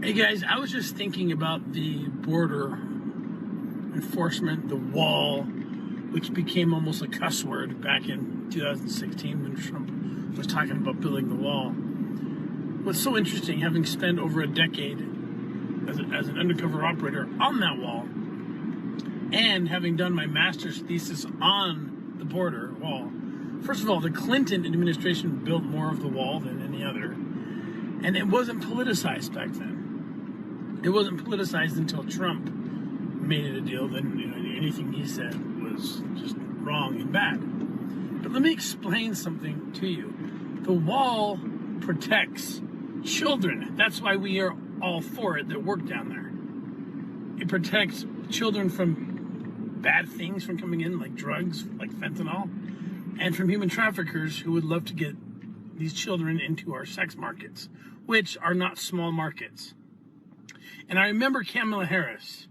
Hey guys, I was just thinking about the border enforcement, the wall, which became almost a cuss word back in 2016 when Trump was talking about building the wall. What's so interesting, having spent over a decade as an undercover operator on that wall, and having done my master's thesis on the border wall. First of all, the Clinton administration built more of the wall than any other, and it wasn't politicized back then. It wasn't politicized until Trump made it a deal. Then anything he said was just wrong and bad. But let me explain something to you. The wall protects children. That's why we are all for it that work down there. It protects children from bad things from coming in, like drugs, like fentanyl, and from human traffickers who would love to get these children into our sex markets, which are not small markets. And I remember Kamala Harris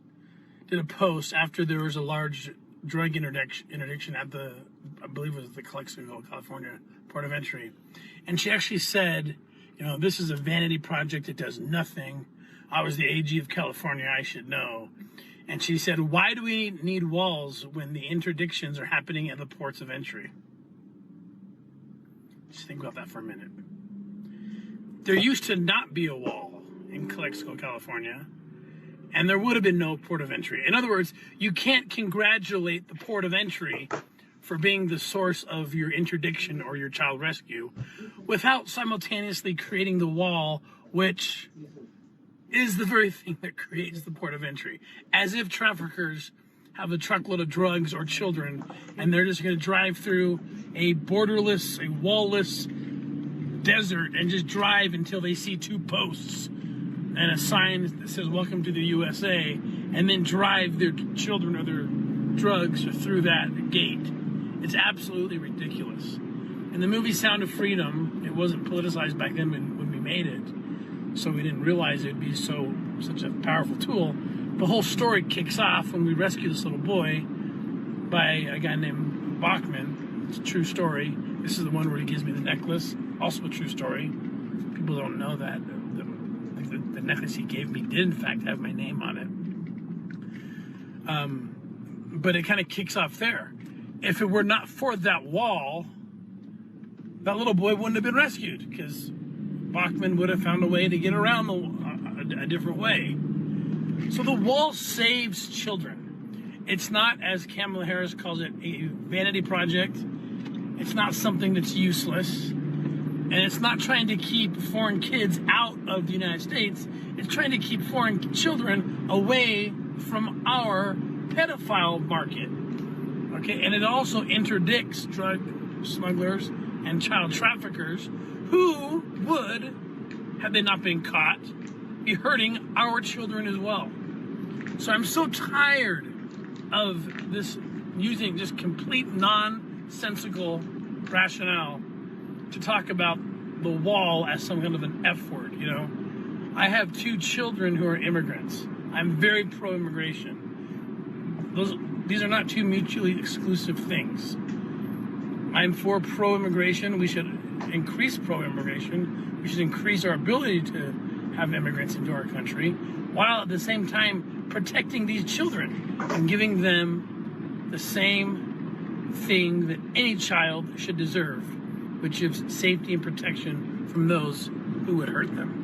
did a post after there was a large drug interdiction at I believe it was the Clarksville, California port of entry. And she actually said, this is a vanity project. It does nothing. I was the AG of California. I should know. And she said, why do we need walls when the interdictions are happening at the ports of entry? Just think about that for a minute. There used to not be a wall in Clarksville, California, and there would have been no port of entry. In other words, you can't congratulate the port of entry for being the source of your interdiction or your child rescue without simultaneously creating the wall, which is the very thing that creates the port of entry. As if traffickers have a truckload of drugs or children and they're just going to drive through a borderless, a wall-less desert and just drive until they see two posts and a sign that says welcome to the USA, and then drive their children or their drugs through that gate. It's absolutely ridiculous. In the movie Sound of Freedom, it wasn't politicized back then when we made it, so we didn't realize it would be such a powerful tool. The whole story kicks off when we rescue this little boy by a guy named Bachman. It's a true story. This is the one where he gives me the necklace, also a true story. People don't know that. The necklace he gave me did in fact have my name on it. But it kind of kicks off there. If it were not for that wall, that little boy wouldn't have been rescued because Bachman would have found a way to get around a different way. So the wall saves children. It's not, as Kamala Harris calls it, a vanity project. It's not something that's useless. And it's not trying to keep foreign kids out of the United States. It's trying to keep foreign children away from our pedophile market. Okay, and it also interdicts drug smugglers and child traffickers who would, had they not been caught, be hurting our children as well. So I'm so tired of this using just complete nonsensical rationale to talk about the wall as some kind of an F word, I have two children who are immigrants. I'm very pro-immigration. These are not two mutually exclusive things. I'm for pro-immigration. We should increase pro-immigration. We should increase our ability to have immigrants into our country, while at the same time protecting these children and giving them the same thing that any child should deserve, which is safety and protection from those who would hurt them.